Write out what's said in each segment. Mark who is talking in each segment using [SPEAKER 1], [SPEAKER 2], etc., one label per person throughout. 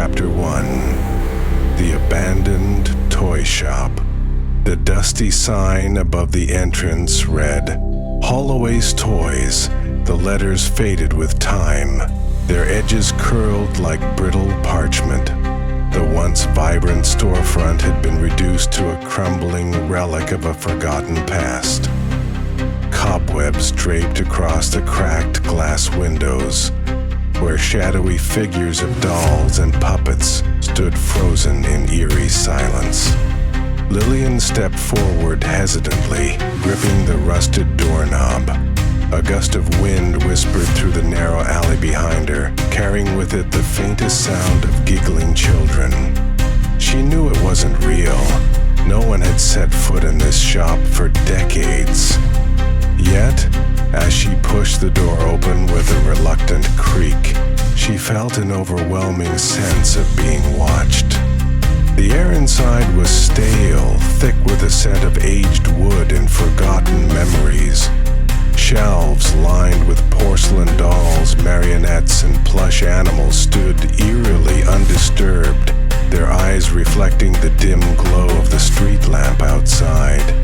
[SPEAKER 1] Chapter 1. The Abandoned Toy Shop. The dusty sign above the entrance read, Holloway's Toys. The letters faded with time, their edges curled like brittle parchment. The once vibrant storefront had been reduced to a crumbling relic of a forgotten past. Cobwebs draped across the cracked glass windows, where shadowy figures of dolls and puppets stood frozen in eerie silence. Lillian stepped forward hesitantly, gripping the rusted doorknob. A gust of wind whispered through the narrow alley behind her, carrying with it the faintest sound of giggling children. She knew it wasn't real. No one had set foot in this shop for decades. Yet, as she pushed the door open with a reluctant creak, she felt an overwhelming sense of being watched. The air inside was stale, thick with a scent of aged wood and forgotten memories. Shelves lined with porcelain dolls, marionettes, and plush animals stood eerily undisturbed, their eyes reflecting the dim glow of the street lamp outside.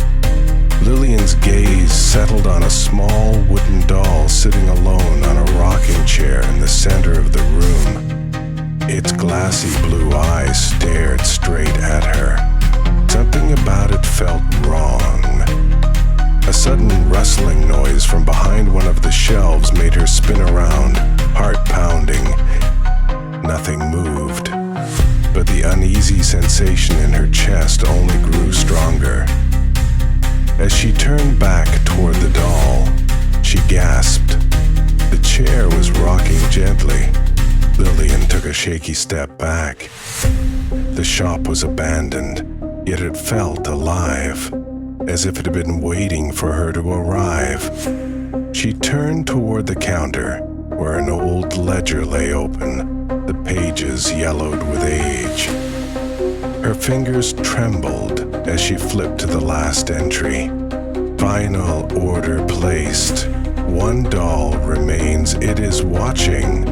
[SPEAKER 1] Lillian's gaze settled on a small wooden doll sitting alone on a rocking chair in the center of the room. Its glassy blue eyes stared straight at her. Something about it felt wrong. A sudden rustling noise from behind one of the shelves made her spin around, heart pounding. Nothing moved, but the uneasy sensation in her chest only grew stronger. As she turned back toward the doll, she gasped. The chair was rocking gently. Lillian took a shaky step back. The shop was abandoned, yet it felt alive, as if it had been waiting for her to arrive. She turned toward the counter, where an old ledger lay open, the pages yellowed with age. Her fingers trembled as she flipped to the last entry. Final order placed. One doll remains. It is watching.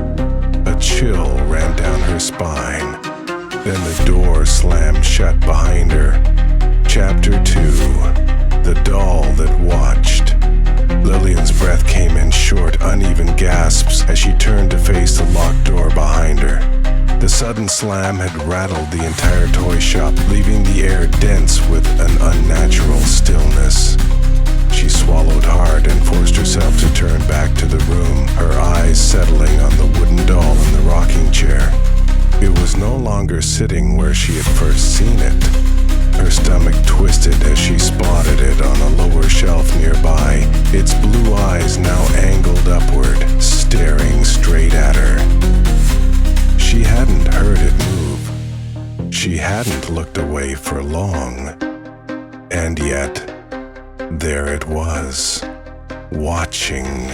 [SPEAKER 1] A chill ran down her spine. Then the door slammed shut behind her. Chapter 2. The Doll That Watched. Lillian's breath came in short, uneven gasps as she turned to face the locked door behind her. The sudden slam had rattled the entire toy shop, leaving the air dense with an unnatural stillness. She swallowed hard and forced herself to turn back to the room, her eyes settling on the wooden doll in the rocking chair. It was no longer sitting where she had first seen it. Her stomach twisted as she spotted it on a lower shelf nearby, its blue eyes now angled upward, staring straight at her. She hadn't heard it move. She hadn't looked away for long. And yet, there it was, watching.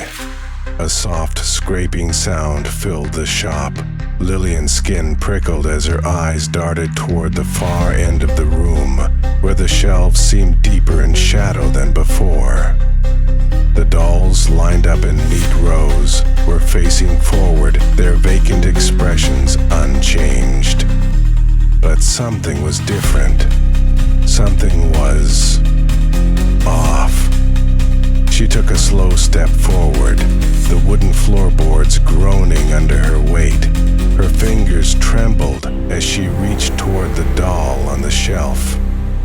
[SPEAKER 1] A soft scraping sound filled the shop. Lillian's skin prickled as her eyes darted toward the far end of the room, where the shelves seemed deeper in shadow than before. The dolls, lined up in neat rows, were facing forward, their vacant expressions unchanged. But something was different. Something was off. She took a slow step forward, the wooden floorboards groaning under her weight. Her fingers trembled as she reached toward the doll on the shelf,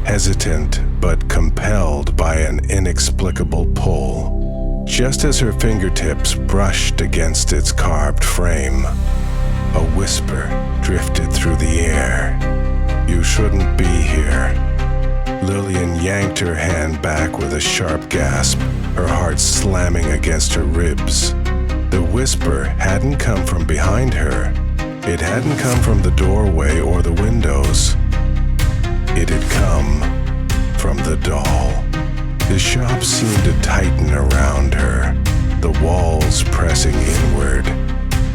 [SPEAKER 1] hesitant but compelled by an inexplicable pull. Just as her fingertips brushed against its carved frame, a whisper drifted through the air. "You shouldn't be here." Lillian yanked her hand back with a sharp gasp, her heart slamming against her ribs. The whisper hadn't come from behind her. It hadn't come from the doorway or the windows. It had come from the doll. The shop seemed to tighten around her, the walls pressing inward,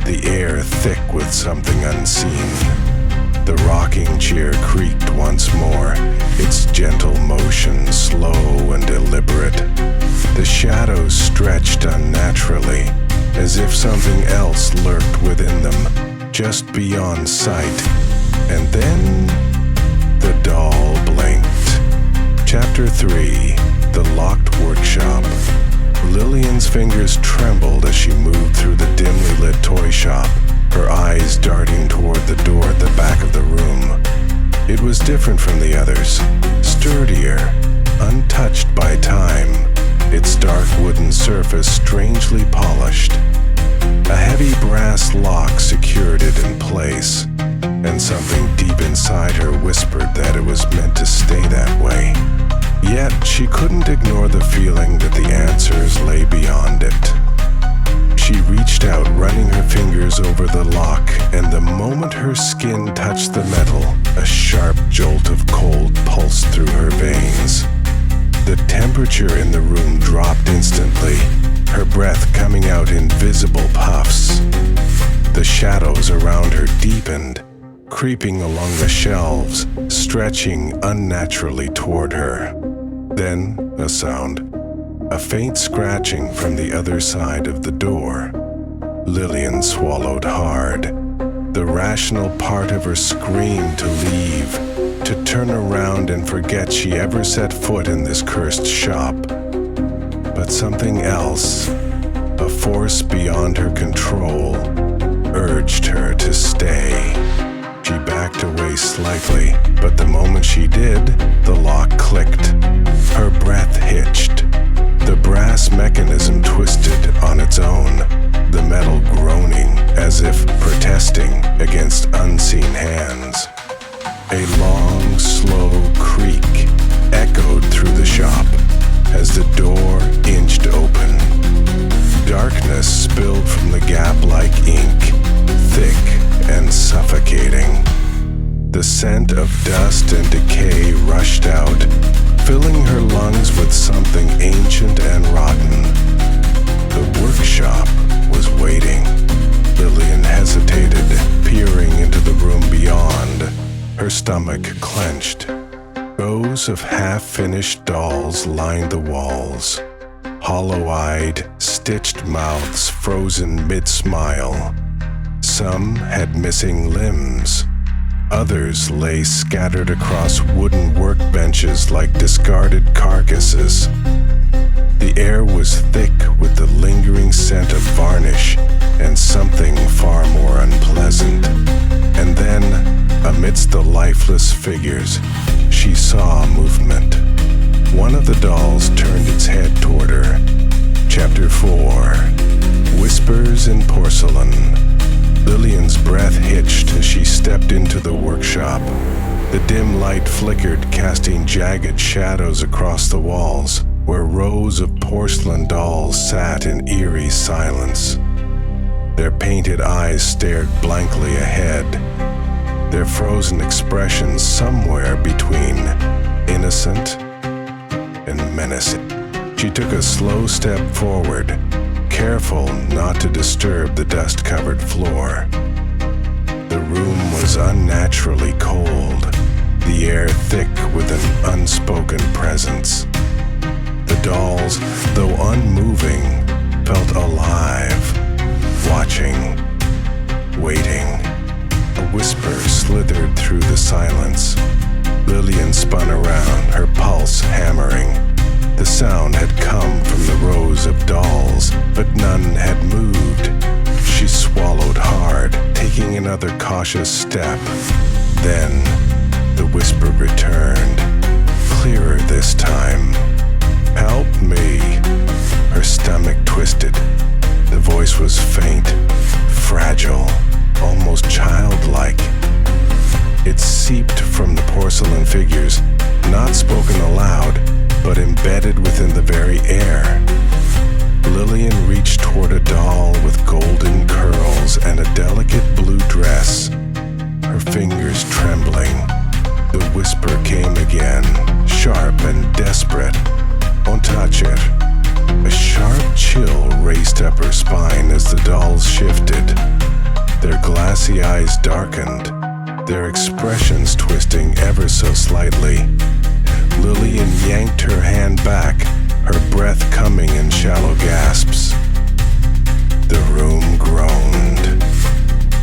[SPEAKER 1] the air thick with something unseen. The rocking chair creaked once more, its gentle motion slow and deliberate. The shadows stretched unnaturally, as if something else lurked within them, just beyond sight. And then the doll blinked. Chapter 3: The Locked Workshop. Lillian's fingers trembled as she moved through the dimly lit toy shop, her eyes darting toward the door at the back of the room. It was different from the others, sturdier, untouched by time, its dark wooden surface strangely polished. A heavy brass lock secured it in place, and something deep inside her whispered that it was meant to stay that way. Yet she couldn't ignore the feeling that the answers lay beyond it. She reached out, running her fingers over the lock, and the moment her skin touched the metal, a sharp jolt of cold pulsed through her veins. The temperature in the room dropped instantly, her breath coming out in visible puffs. The shadows around her deepened, creeping along the shelves, stretching unnaturally toward her. Then a sound, a faint scratching from the other side of the door. Lillian swallowed hard. The rational part of her screamed to leave, to turn around and forget she ever set foot in this cursed shop. But something else, a force beyond her control, urged her to stay. She backed away slightly, but the moment she did, the lock clicked. Her breath hitched. The brass mechanism twisted on its own, the metal groaning as if protesting against unseen hands. A long, slow creak echoed through the shop as the door inched open. Darkness spilled from the gap like ink, thick and suffocating. The scent of dust and decay rushed out, filling her lungs with something ancient and rotten. The workshop was waiting. Lillian hesitated, peering into the room beyond, her stomach clenched. Rows of half-finished dolls lined the walls, hollow-eyed, stitched mouths frozen mid-smile. Some had missing limbs. Others lay scattered across wooden workbenches like discarded carcasses. The air was thick with the lingering scent of varnish and something far more unpleasant. And then, amidst the lifeless figures, she saw movement. One of the dolls turned its head toward her. Chapter 4: Whispers in Porcelain. Lillian's breath hitched as she stepped into the workshop. The dim light flickered, casting jagged shadows across the walls, where rows of porcelain dolls sat in eerie silence. Their painted eyes stared blankly ahead, their frozen expressions somewhere between innocent and menacing. She took a slow step forward, careful not to disturb the dust-covered floor. The room was unnaturally cold, the air thick with an unspoken presence. The dolls, though unmoving, felt alive, watching, waiting. A whisper slithered through the silence. Lillian spun around, her pulse hammering. The sound had come from the rows of dolls, but none had moved. She swallowed hard, taking another cautious step. Then, the whisper returned, clearer this time. "Help me." Her stomach twisted. The voice was faint, fragile, almost childlike. It seeped from the porcelain figures, not spoken aloud, but embedded within the very air. Lillian reached toward a doll with golden curls and a delicate blue dress, her fingers trembling. The whisper came again, sharp and desperate. "Don't touch it." A sharp chill raced up her spine as the dolls shifted. Their glassy eyes darkened, their expressions twisting ever so slightly. Lillian yanked her hand back, her breath coming in shallow gasps. The room groaned.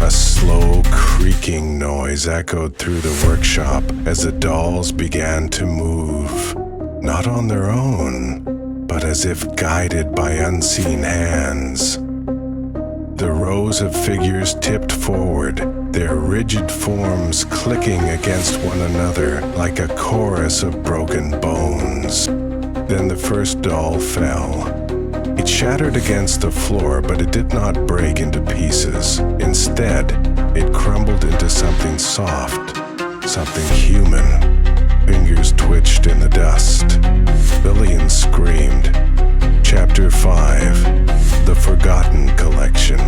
[SPEAKER 1] A slow creaking noise echoed through the workshop as the dolls began to move, not on their own, but as if guided by unseen hands. The rows of figures tipped forward, their rigid forms clicking against one another like a chorus of broken bones. Then the first doll fell. It shattered against the floor, but it did not break into pieces. Instead, it crumbled into something soft, something human. Fingers twitched in the dust. Lillian screamed. Chapter 5: The Forgotten Collection.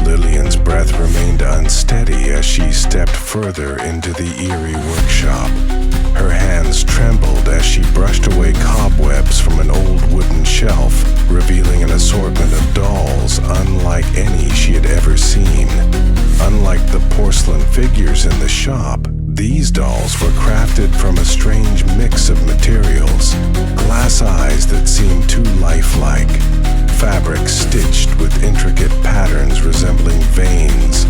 [SPEAKER 1] Lillian's breath remained unsteady as she stepped further into the eerie workshop. Her hands trembled as she brushed away cobwebs from an old wooden shelf, revealing an assortment of dolls unlike any she had ever seen. Unlike the porcelain figures in the shop, these dolls were crafted from a strange mix of materials. Glass eyes that seemed too lifelike, fabric stitched with intricate patterns resembling veins,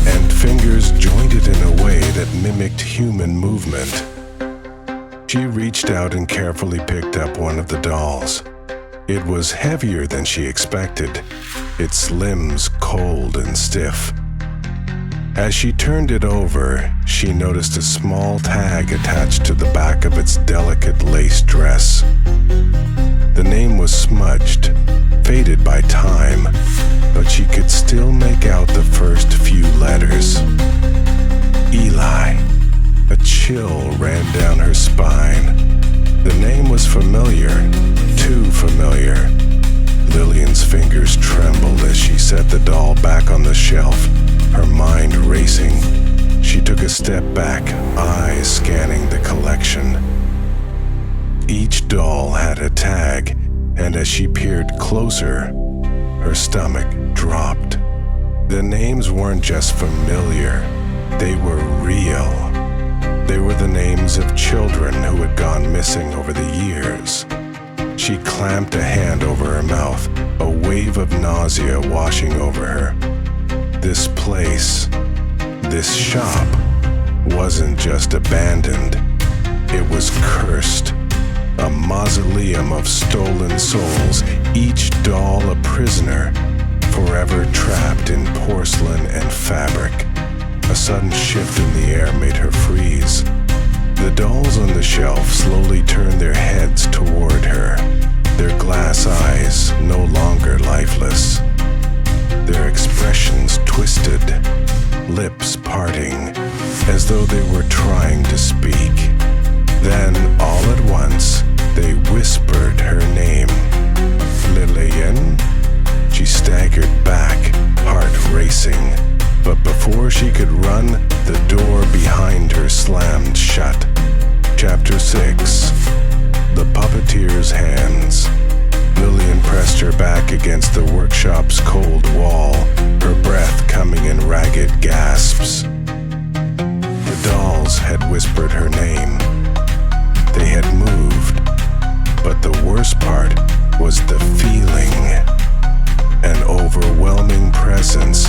[SPEAKER 1] and fingers jointed in a way that mimicked human movement. She reached out and carefully picked up one of the dolls. It was heavier than she expected, its limbs cold and stiff. As she turned it over, she noticed a small tag attached to the back of its delicate lace dress. The name was smudged, faded by time, but she could still make out the first few letters. Eli. A chill ran down her spine. The name was familiar, too familiar. Lillian's fingers trembled as she set the doll back on the shelf, her mind racing. She took a step back, eyes scanning the collection. Each doll had a tag, and as she peered closer, her stomach dropped. The names weren't just familiar, they were real. They were the names of children who had gone missing over the years. She clamped a hand over her mouth, a wave of nausea washing over her. This place, this shop, wasn't just abandoned. It was cursed. A mausoleum of stolen souls, each doll a prisoner, forever trapped in porcelain and fabric. A sudden shift in the air made her freeze. The dolls on the shelf slowly turned their heads toward her, their glass eyes no longer lifeless. Their expressions twisted, lips parting, as though they were trying to speak. Then, all at once, they whispered her name. Lillian? She staggered back, heart racing. But before she could run, the door behind her slammed shut. Chapter 6: The Puppeteer's Hands. Lillian pressed her back against the workshop's cold wall, her breath coming in ragged gasps. The dolls had whispered her name. They had moved, but the worst part was the feeling. An overwhelming presence.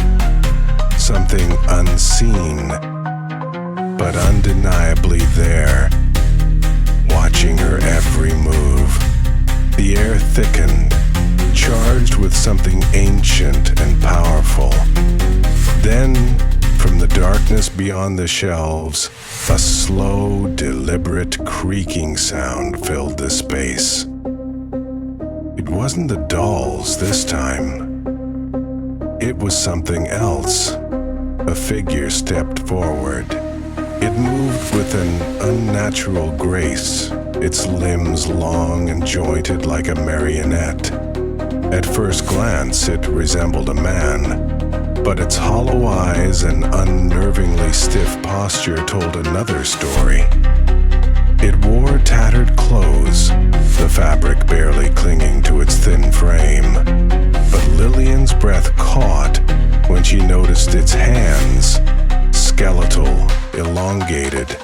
[SPEAKER 1] Something unseen, but undeniably there, watching her every move. The air thickened, charged with something ancient and powerful. Then, from the darkness beyond the shelves, a slow, deliberate creaking sound filled the space. It wasn't the dolls this time. It was something else. A figure stepped forward. It moved with an unnatural grace, its limbs long and jointed like a marionette. At first glance, it resembled a man, but its hollow eyes and unnervingly stiff posture told another story. It wore tattered clothes, the fabric barely clinging to its thin frame. But Lillian's breath caught when she noticed its hands, skeletal, elongated,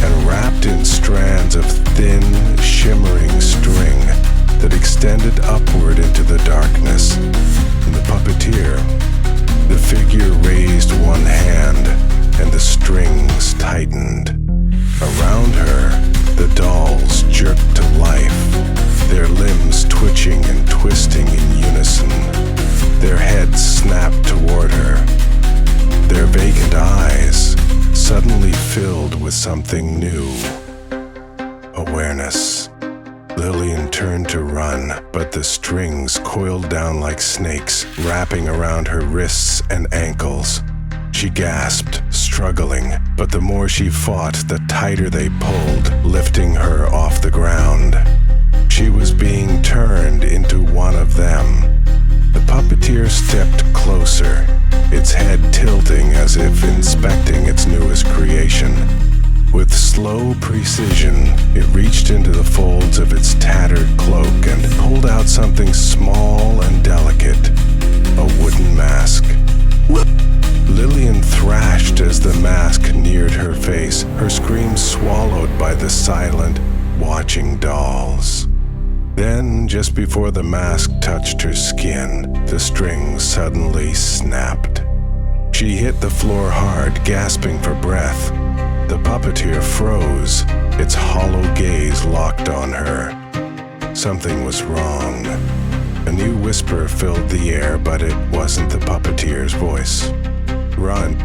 [SPEAKER 1] and wrapped in strands of thin, shimmering string that extended upward into the darkness. And the puppeteer, The figure raised one hand, and the strings tightened. Around her, the dolls jerked to life, their limbs twitching and twisting in unison. Their heads snapped toward her, their vacant eyes suddenly filled with something new. Awareness. Lillian turned to run, but the strings coiled down like snakes, wrapping around her wrists and ankles. She gasped, struggling, but the more she fought, the tighter they pulled, lifting her off the ground. She was being turned into one of them. The puppeteer stepped closer, its head tilting as if inspecting its newest creation. With slow precision, it reached into the folds of its tattered cloak and pulled out something small and delicate, a wooden mask. Lillian thrashed as the mask neared her face, her scream swallowed by the silent, watching dolls. Then, just before the mask touched her skin, the strings suddenly snapped. She hit the floor hard, gasping for breath. The puppeteer froze, its hollow gaze locked on her. Something was wrong. A new whisper filled the air, but it wasn't the puppeteer's voice. Run.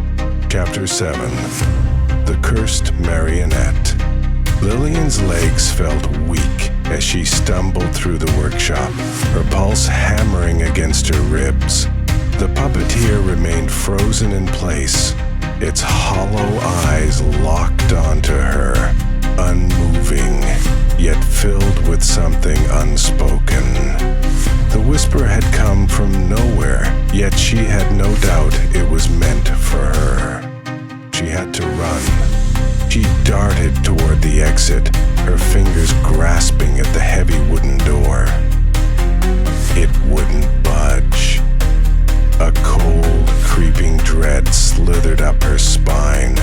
[SPEAKER 1] Chapter 7. The Cursed Marionette. Lillian's legs felt weak as she stumbled through the workshop, her pulse hammering against her ribs. The puppeteer remained frozen in place, its hollow eyes locked onto her, unmoving, yet filled with something unspoken. The whisper had come from nowhere, yet she had no doubt it was meant for her. She had to run. She darted toward the exit, her fingers grasping at the heavy wooden door. It wouldn't budge. A cold, creeping dread slithered up her spine.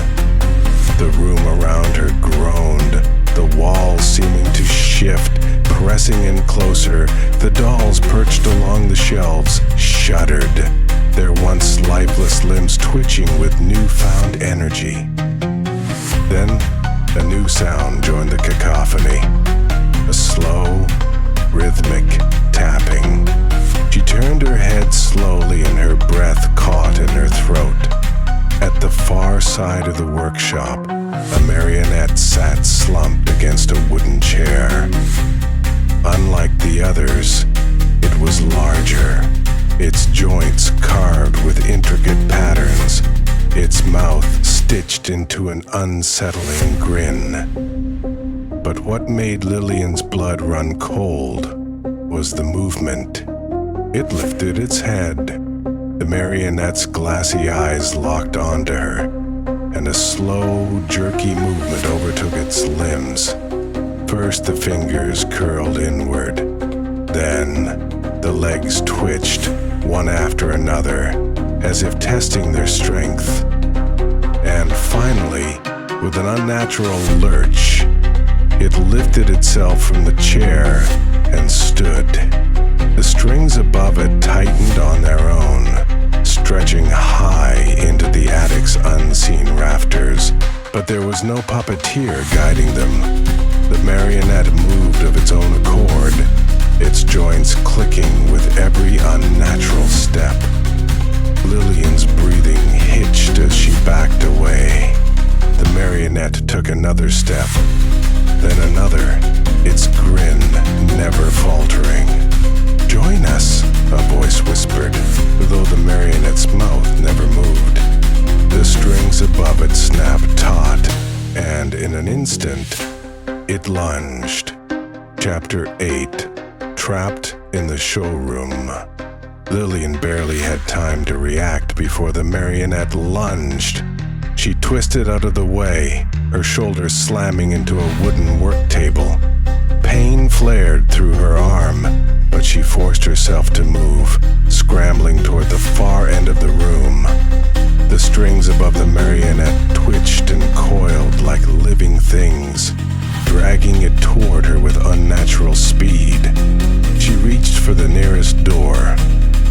[SPEAKER 1] The room around her groaned, the walls seeming to shift, pressing in closer. The dolls perched along the shelves shuddered, their once lifeless limbs twitching with newfound energy. Then, a new sound joined the cacophony, a slow, rhythmic tapping. She turned her head slowly and her breath caught in her throat. At the far side of the workshop, a marionette sat slumped against a wooden chair. Unlike the others, it was larger, its joints carved with intricate patterns, its mouth stitched into an unsettling grin. But what made Lillian's blood run cold was the movement. It lifted its head. The marionette's glassy eyes locked onto her, and a slow, jerky movement overtook its limbs. First, the fingers curled inward. Then, the legs twitched, one after another, as if testing their strength. And finally, with an unnatural lurch, it lifted itself from the chair and stood. The strings above it tightened on their own, stretching high into the attic's unseen rafters, but there was no puppeteer guiding them. The marionette moved of its own accord, its joints clicking with every unnatural step. Lillian's breathing hitched as she backed away. The marionette took another step, then another, its grin never faltering. "Join us," a voice whispered, though the marionette's mouth never moved. The strings above it snapped taut, and in an instant, it lunged. Chapter 8. Trapped in the Showroom. Lillian barely had time to react before the marionette lunged. She twisted out of the way, her shoulders slamming into a wooden work table. Pain flared through her arm, but she forced herself to move, scrambling toward the far end of the room. The strings above the marionette twitched and coiled like living things, dragging it toward her with unnatural speed. She reached for the nearest door,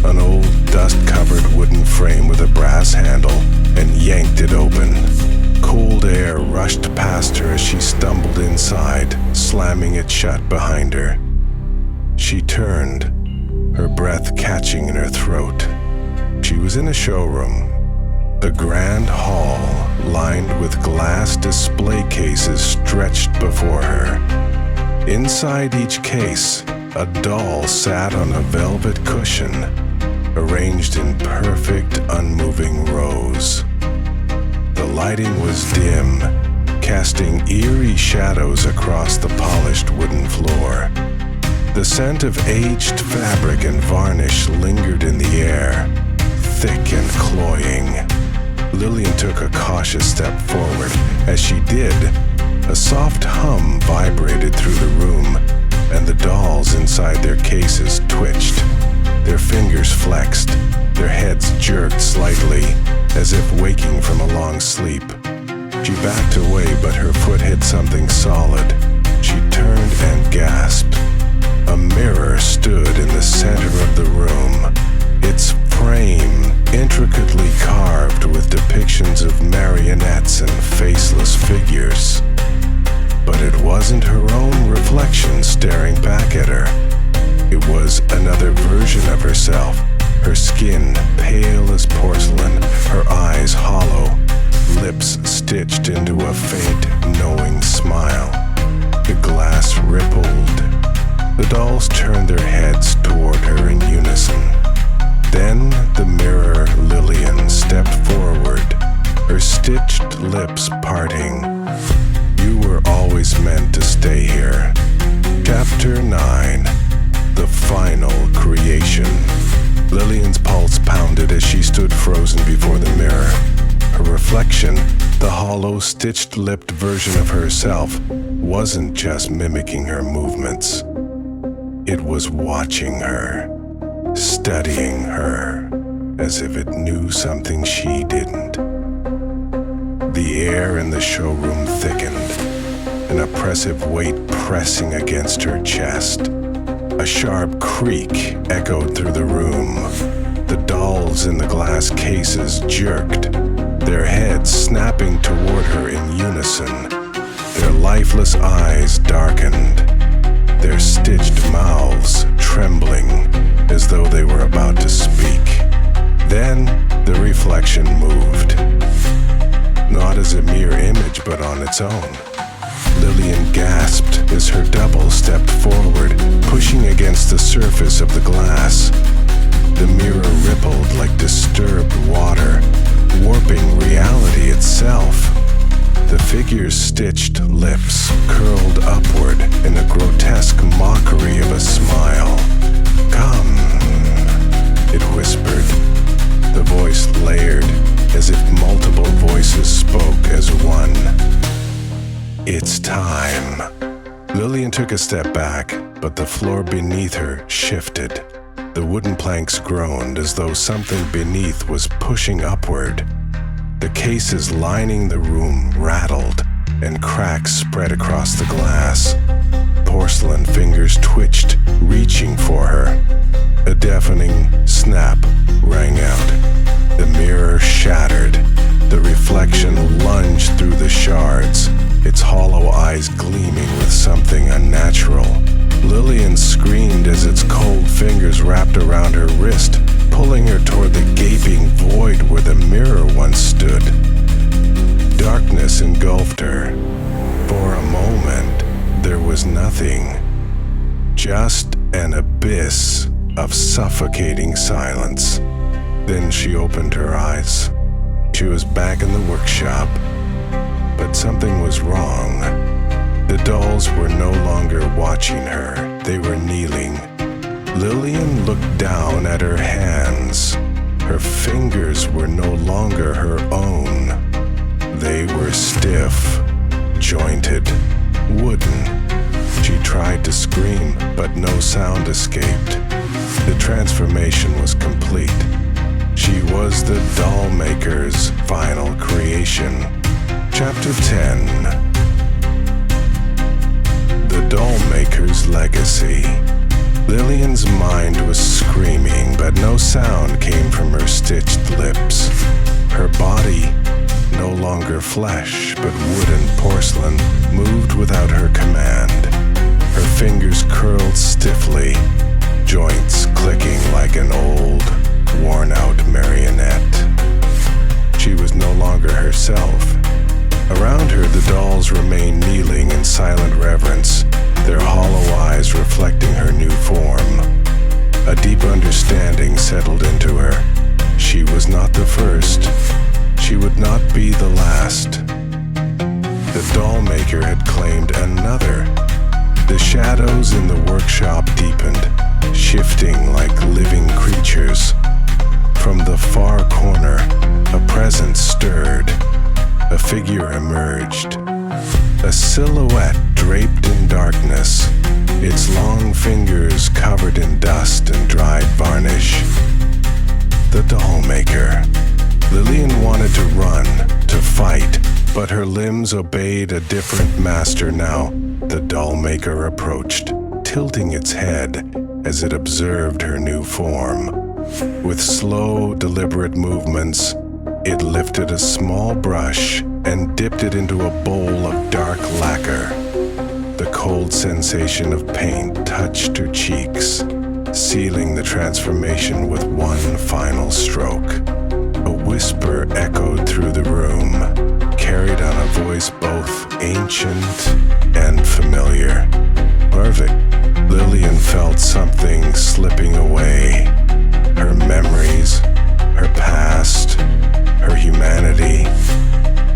[SPEAKER 1] an old dust-covered wooden frame with a brass handle and yanked it open. Cold air rushed past her as she stumbled inside, slamming it shut behind her. She turned, her breath catching in her throat. She was in a showroom. A grand hall lined with glass display cases stretched before her. Inside each case, a doll sat on a velvet cushion, arranged in perfect, unmoving rows. The lighting was dim, casting eerie shadows across the polished wooden floor. The scent of aged fabric and varnish lingered in the air, thick and cloying. Lillian took a cautious step forward. As she did, a soft hum vibrated through the room, and the dolls inside their cases twitched. Their fingers flexed, their heads jerked slightly, as if waking from a long sleep. She backed away, but her foot hit something solid. She turned and gasped. A mirror stood in the center of the room, its frame intricately carved with depictions of marionettes and faceless figures. But it wasn't her own reflection staring back at her. It was another version of herself, her skin pale as porcelain, her eyes hollow, lips stitched into a faint, knowing smile. The glass rippled. The dolls turned their heads toward her in unison. Then the mirror Lillian stepped forward, her stitched lips parting. You were always meant to stay here. Chapter 9. The Final Creation. Lillian's pulse pounded as she stood frozen before the mirror. Her reflection, the hollow, stitched-lipped version of herself, wasn't just mimicking her movements. It was watching her, studying her, as if it knew something she didn't. The air in the showroom thickened, an oppressive weight pressing against her chest. A sharp creak echoed through the room. The dolls in the glass cases jerked, their heads snapping toward her in unison. Their lifeless eyes darkened, their stitched mouths trembling as though they were about to speak. Then the reflection moved, not as a mere image but on its own. Lillian gasped as her double stepped forward, pushing against the surface of the glass. The mirror rippled like disturbed water, warping reality itself. The figure's stitched lips curled upward in a grotesque mockery of a smile. "Come," it whispered, the voice layered as if multiple voices spoke as one. "It's time." Lillian took a step back, but the floor beneath her shifted. The wooden planks groaned as though something beneath was pushing upward. The cases lining the room rattled, and cracks spread across the glass. Porcelain fingers twitched, reaching for her. A deafening snap rang out. The mirror shattered. The reflection lunged through the shards, its hollow eyes gleaming with something unnatural. Lillian screamed as its cold fingers wrapped around her wrist, pulling her toward the gaping void where the mirror once stood. Darkness engulfed her. For a moment, there was nothing, just an abyss of suffocating silence. Then she opened her eyes. She was back in the workshop, but something was wrong. The dolls were no longer watching her. They were kneeling. Lillian looked down at her hands. Her fingers were no longer her own. They were stiff, jointed, wooden. She tried to scream, but no sound escaped. The transformation was complete. She was the Dollmaker's final creation. Chapter 10. The Dollmaker's Legacy. Lillian's mind was screaming, but no sound came from her stitched lips. Her body, no longer flesh but wooden porcelain, moved without her command. Her fingers curled stiffly, joints clicking like an old, worn-out marionette. She was no longer herself. Around her, the dolls remained kneeling in silent reverence, their hollow eyes reflecting her new form. A deep understanding settled into her. She was not the first. She would not be the last. The Dollmaker had claimed another. The shadows in the workshop deepened, shifting like living creatures. From the far corner, a presence stirred. A figure emerged. A silhouette draped in darkness, its long fingers covered in dust and dried varnish. The Dollmaker. Lillian wanted to run, to fight, but her limbs obeyed a different master now. The Dollmaker approached, tilting its head as it observed her new form. With slow, deliberate movements, it lifted a small brush and dipped it into a bowl of dark lacquer. The cold sensation of paint touched her cheeks, sealing the transformation with one final stroke. A whisper echoed through the room, carried on a voice both ancient and familiar. Perfect. Lillian felt something slipping away. Her memories, her past, her humanity.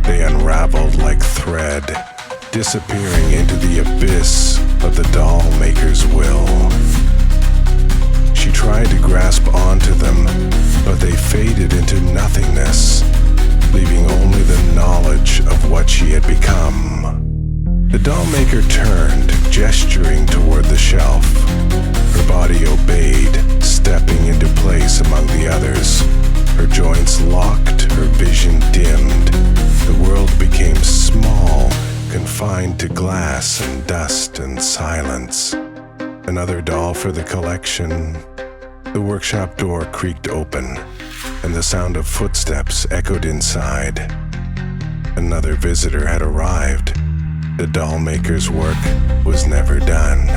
[SPEAKER 1] They unraveled like thread, disappearing into the abyss of the Dollmaker's will. She tried to grasp onto them, but they faded into nothingness, leaving only the knowledge of what she had become. The Dollmaker turned, gesturing toward the shelf. Her body obeyed, stepping into place among the others. Her joints locked, her vision dimmed. The world became small, confined to glass and dust and silence. Another doll for the collection. The workshop door creaked open, and the sound of footsteps echoed inside. Another visitor had arrived. The Dollmaker's work was never done.